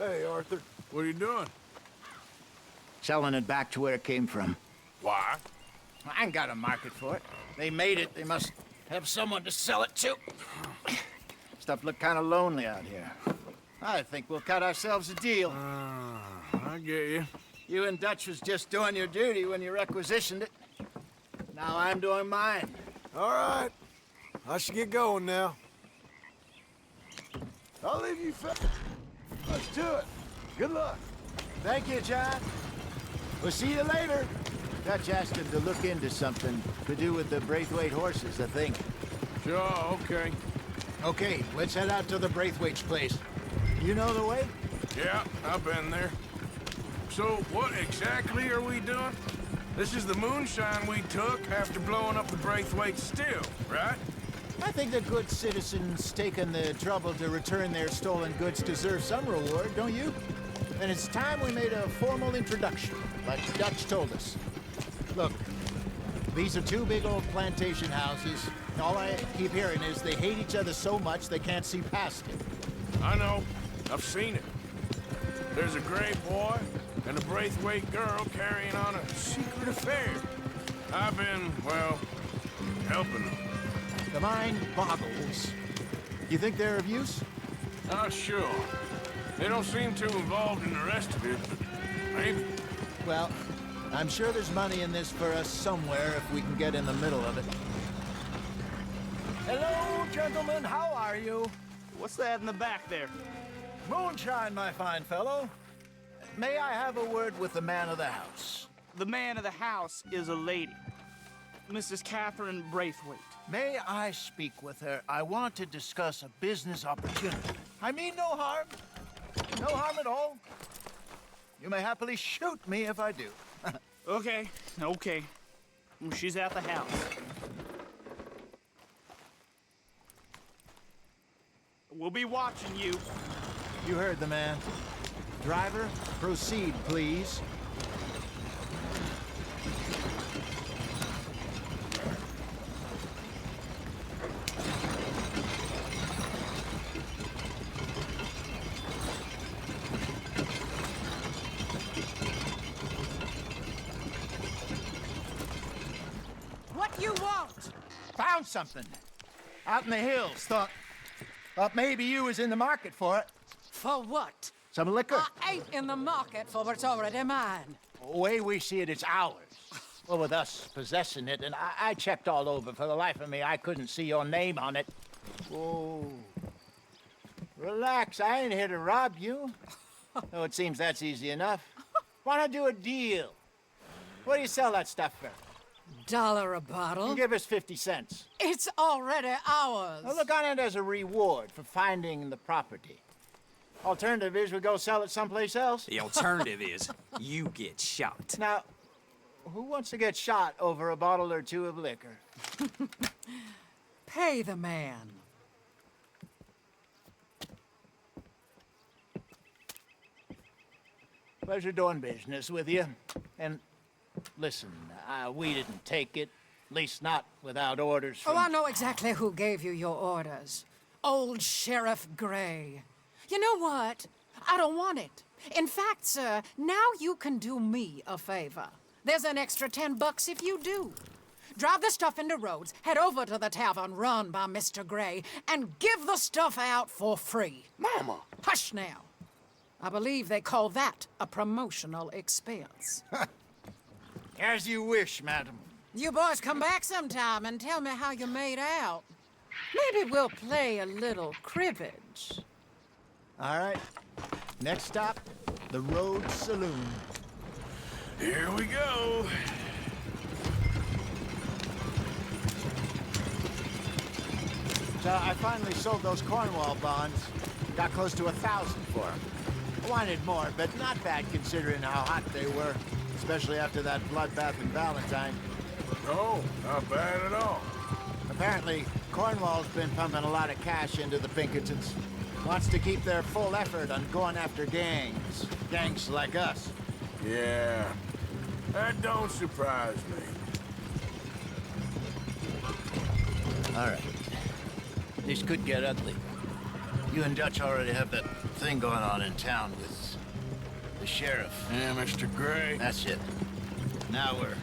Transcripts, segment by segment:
Hey, Arthur. What are you doing? Selling it back to where it came from. Why? I ain't got a market for it. They made it, they must have someone to sell it to. Stuff look kind of lonely out here. I think we'll cut ourselves a deal. I get you. You and Dutch was just doing your duty when you requisitioned it. Now I'm doing mine. All right. I should get going now. I'll leave you Let's do it. Good luck. Thank you, John. We'll see you later. Dutch asked him to look into something to do with the Braithwaite horses, I think. Sure, okay. Okay, let's head out to the Braithwaite's place. You know the way? Yeah, I've been there. So, what exactly are we doing? This is the moonshine we took after blowing up the Braithwaite still, right? I think the good citizens taking the trouble to return their stolen goods deserve some reward, don't you? And it's time we made a formal introduction, like Dutch told us. Look, these are two big old plantation houses. All I keep hearing is they hate each other so much they can't see past it. I know. I've seen it. There's a gray boy and a Braithwaite girl carrying on a secret affair. I've been, well, helping them. The mind boggles. You think they're of use? Not sure. They don't seem too involved in the rest of it, but maybe. Well, I'm sure there's money in this for us somewhere if we can get in the middle of it. Hello, gentlemen. How are you? What's that in the back there? Moonshine, my fine fellow. May I have a word with the man of the house? The man of the house is a lady. Mrs. Catherine Braithwaite. May I speak with her? I want to discuss a business opportunity. I mean no harm. No harm at all. You may happily shoot me if I do. Okay. She's at the house. We'll be watching you. You heard the man. Driver, proceed, please. What you want? Found something. Out in the hills. Thought maybe you was in the market for it. For what? Some liquor. I ain't in the market for what's already mine. The way we see it, it's ours. Well, with us possessing it, and I checked all over. For the life of me, I couldn't see your name on it. Whoa. Relax, I ain't here to rob you. Oh, it seems that's easy enough. Why not do a deal? What do you sell that stuff for? $1 a bottle? You give us 50 cents. It's already ours. Well, look on it as a reward for finding the property. Alternative is we go sell it someplace else. The alternative is you get shot. Now, who wants to get shot over a bottle or two of liquor? Pay the man. Pleasure doing business with you. And listen, we didn't take it. At least not without orders from... Oh, I know exactly who gave you your orders. Old Sheriff Gray. You know what? I don't want it. In fact, sir, now you can do me a favor. There's an extra $10 if you do. Drive the stuff into Rhodes, head over to the tavern run by Mr. Gray, and give the stuff out for free. Mama! Hush now. I believe they call that a promotional expense. As you wish, madam. You boys come back sometime and tell me how you made out. Maybe we'll play a little cribbage. All right. Next stop, the Rhodes Saloon. Here we go. So I finally sold those Cornwall bonds. Got close to 1,000 for them. I wanted more, but not bad considering how hot they were. Especially after that bloodbath in Valentine. No, not bad at all. Apparently, Cornwall's been pumping a lot of cash into the Pinkertons. Wants to keep their full effort on going after gangs. Gangs like us. Yeah, that don't surprise me. All right. This could get ugly. You and Dutch already have that thing going on in town with the sheriff. Yeah, Mr. Gray. That's it. Now we're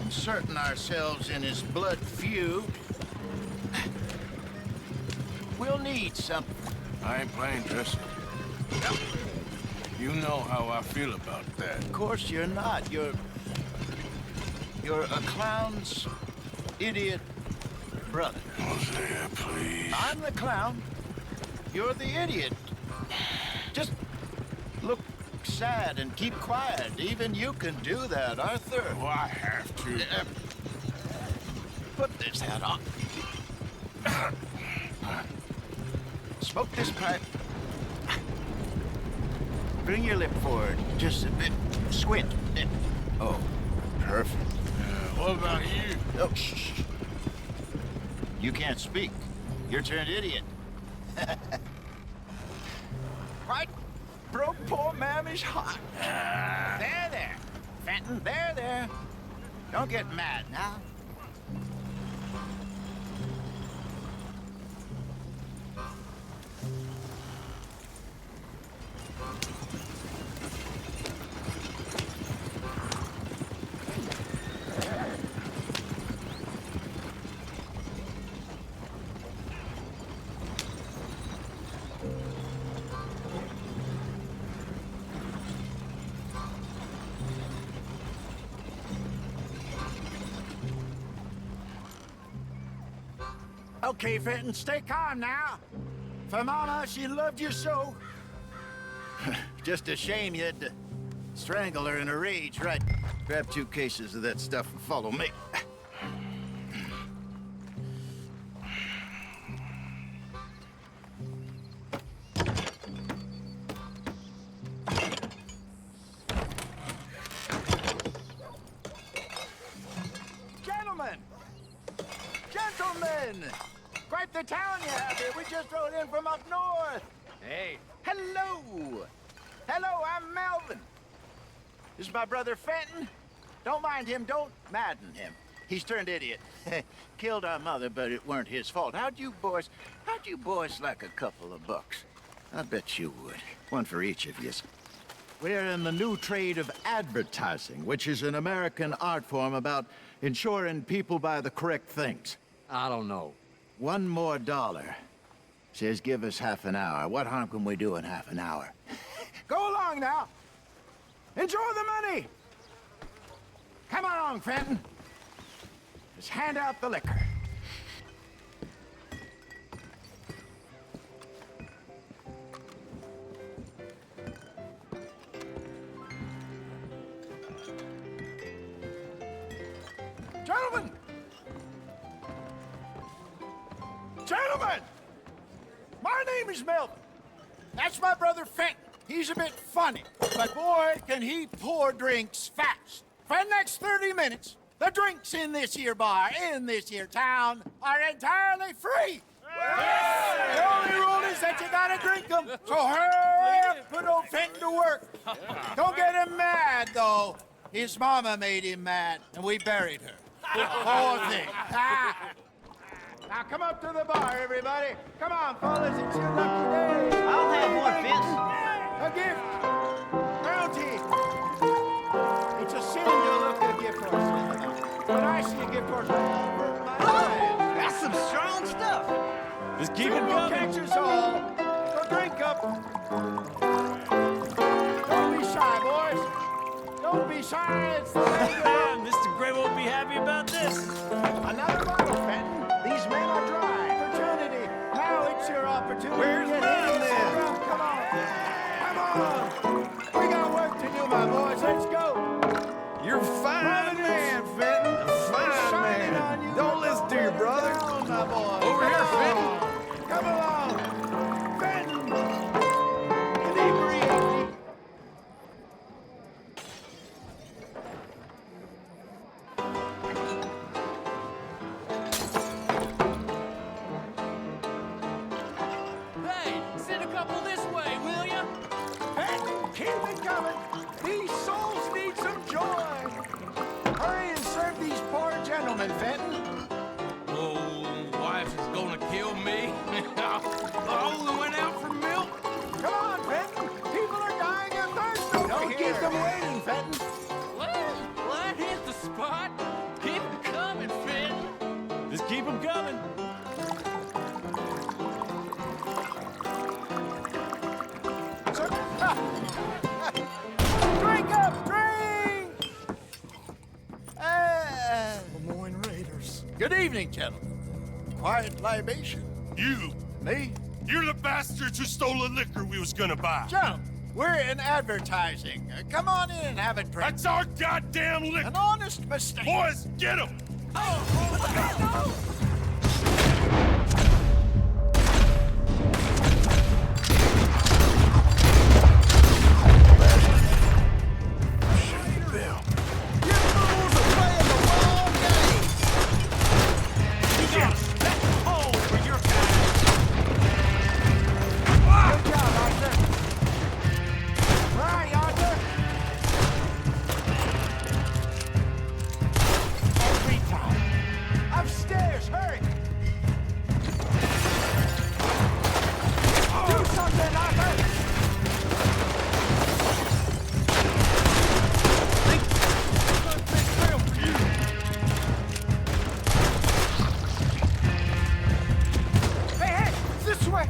inserting ourselves in his blood feud. We'll need something. I ain't playing, Jesse. You know how I feel about that. Of course you're not. You're a clown's idiot brother. Hosea, please. I'm the clown. You're the idiot. Just look sad and keep quiet. Even you can do that, Arthur. Oh, I have to. Put this hat on. Smoke this pipe. Bring your lip forward just a bit. Squint. Oh, perfect. What about you? Oh, shh. You can't speak. You're turned idiot. Right? Broke poor Mammy's heart. There. Fenton, there. Don't get mad now. Okay, Fenton, stay calm now. For Mama, she loved you so. Just a shame you had to strangle her in a rage, right? Grab 2 cases of that stuff and follow me. Gentlemen! Quite the town you have here. We just rode in from up north. Hey. Hello! Hello, I'm Melvin. This is my brother Fenton. Don't mind him. Don't madden him. He's turned idiot. Killed our mother, but it weren't his fault. How'd you boys like a couple of bucks? I bet you would. One for each of you. We're in the new trade of advertising, which is an American art form about ensuring people buy the correct things. I don't know. $1 more. Says give us half an hour. What harm can we do in half an hour? Go along now. Enjoy the money. Come along, Fenton. Just hand out the liquor. Gentlemen! Gentlemen! My name is Melvin. That's my brother Fenton. He's a bit funny, but boy, can he pour drinks fast. For the next 30 minutes, the drinks in this here bar, in this here town, are entirely free. Yes! The only rule is that you gotta drink them. So hurry up, put old Fenton to work. Don't get him mad, though. His mama made him mad, and we buried her. Poor thing. Now come up to the bar, everybody. Come on, fellas, it's your lucky day. I'll have one, Vince. A gift. Bounty. It's a sin to look at a gift horse. When I see a gift horse, I burn my eyes. That's some strong stuff. Just keep Two it will coming. catch us all. So drink up. Don't be shy, boys. Don't be shy. It's the way to go. Mr. Gray won't be happy about this. Another bottle, Fenton. These men are dry. Opportunity. Now it's your opportunity. Where's to get mine, in. then? Come on. Come on. We got work to do, my boys. Let's go. You're a fine man, Fenton. A fine Shining man. on you. Don't listen to your brother. Down, my boy. Over here, Come Fenton. on. Come along. Fenton. Inebriate me. Hey, send a couple this way, will ya? Fenton, keep it coming. These souls need some joy. Hurry and serve these poor gentlemen, Fenton. Oh, wife is gonna kill me. Oh, Good evening, gentlemen. Quiet libation. You! Me? You're the bastards who stole the liquor we was gonna buy! Gentlemen, we're in advertising. Come on in and have a drink. That's our goddamn liquor! An honest mistake. Boys, get him! Upstairs, hurry! Do something, Arthur! Hey, hey! This way!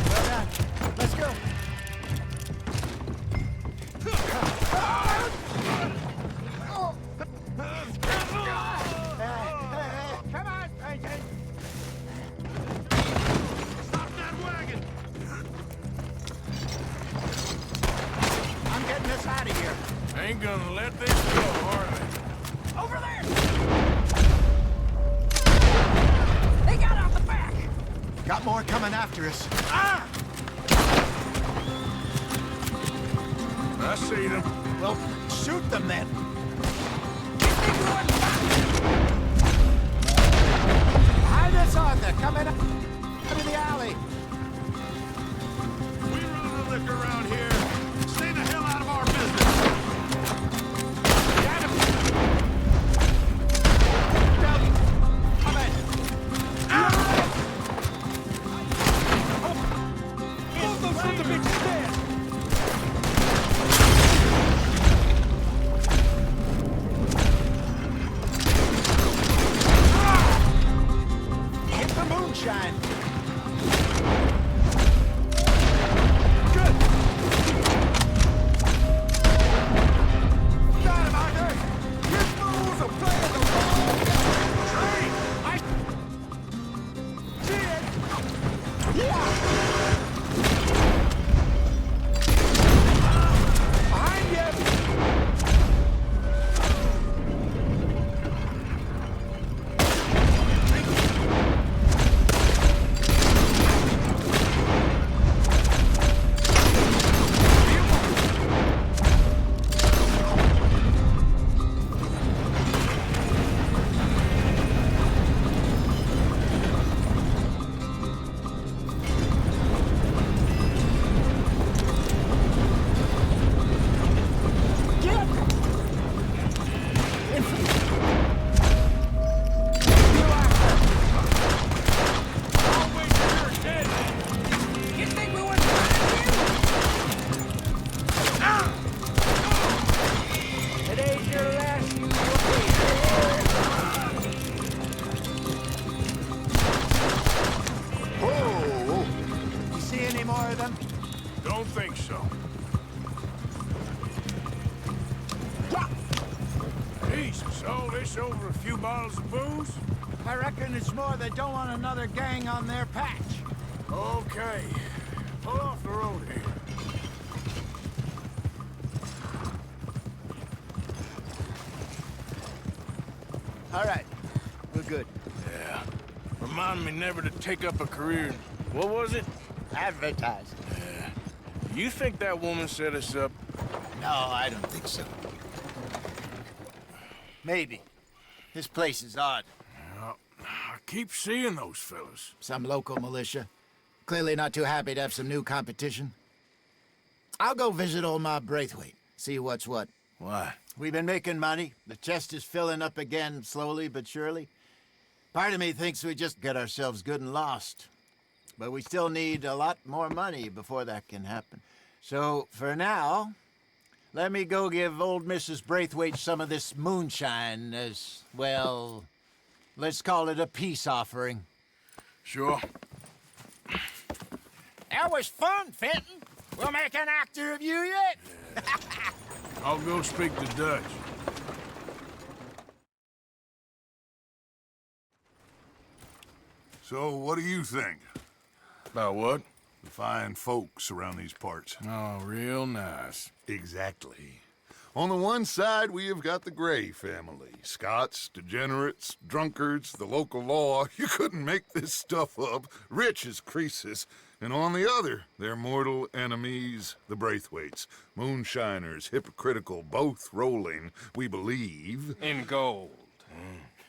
Well done. Let's go. Come on, Agent. Stop that wagon! I'm getting us out of here. Ain't gonna let this go, are they? Over there! They got out the back! Got more coming after us. I see them. Well, shoot them then. Behind us, Arthur. Coming up out of the alley. We run the liquor around here. Stay the hell out of our business! Got him. Down. Come in. Move those from the big stand. Hit the moonshine. Good. Got him, Arthur. Your fools are playing the wrong game. Tree. I see it. Yeah. Behind you. Get. In front. You Arthur. I'll wait till you're dead. You think we wouldn't find It ain't your last, you Whoa! You see any more of them? Don't think so. Jesus, all this over a few bottles of booze? I reckon it's more they don't want another gang on their patch. Okay. Pull off the road here. All right, we're good. Yeah. Remind me never to take up a career. What was it? Advertising. You think that woman set us up? No, I don't think so. Maybe. This place is odd. I keep seeing those fellas. Some local militia. Clearly not too happy to have some new competition. I'll go visit old Ma Braithwaite, see what's what. Why? We've been making money. The chest is filling up again, slowly but surely. Part of me thinks we just get ourselves good and lost. But we still need a lot more money before that can happen. So, for now, let me go give old Mrs. Braithwaite some of this moonshine as, well, let's call it a peace offering. Sure. That was fun, Fenton. We'll make an actor of you yet. I'll go speak to Dutch. So, what do you think? About what? The fine folks around these parts. Oh, real nice. Exactly. On the one side, we have got the Gray family. Scots, degenerates, drunkards, the local law. You couldn't make this stuff up. Rich as Croesus. And on the other, their mortal enemies, the Braithwaites. Moonshiners, hypocritical, both rolling, we believe. In gold.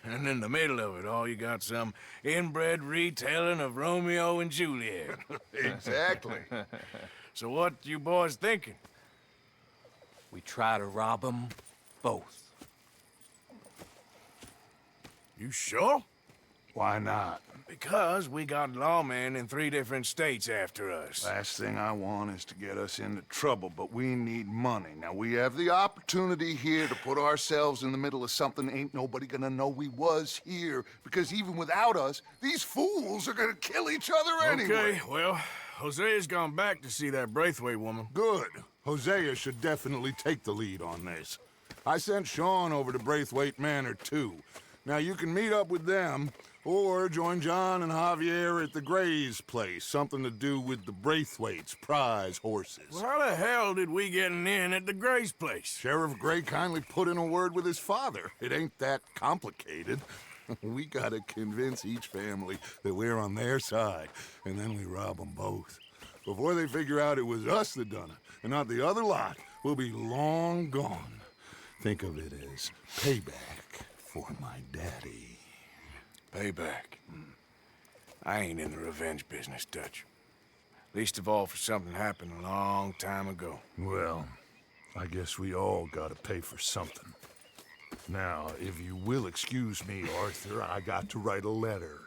And in the middle of it all, you got some inbred retelling of Romeo and Juliet. Exactly. So what you boys thinking? We try to rob them both. You sure? Why not? Because we got lawmen in 3 different states after us. Last thing I want is to get us into trouble, but we need money. Now, we have the opportunity here to put ourselves in the middle of something ain't nobody gonna know we was here, because even without us, these fools are gonna kill each other anyway. Okay, well, Hosea's gone back to see that Braithwaite woman. Good. Hosea should definitely take the lead on this. I sent Sean over to Braithwaite Manor, too. Now, you can meet up with them, or join John and Javier at the Gray's place. Something to do with the Braithwaite's prize horses. Well, how the hell did we get in at the Gray's place? Sheriff Gray kindly put in a word with his father. It ain't that complicated. We gotta convince each family that we're on their side, and then we rob them both. Before they figure out it was us that done it, and not the other lot, we'll be long gone. Think of it as payback for my daddy. Payback. I ain't in the revenge business, Dutch. Least of all for something happened a long time ago. Well, I guess we all gotta pay for something. Now, if you will excuse me, Arthur, I got to write a letter.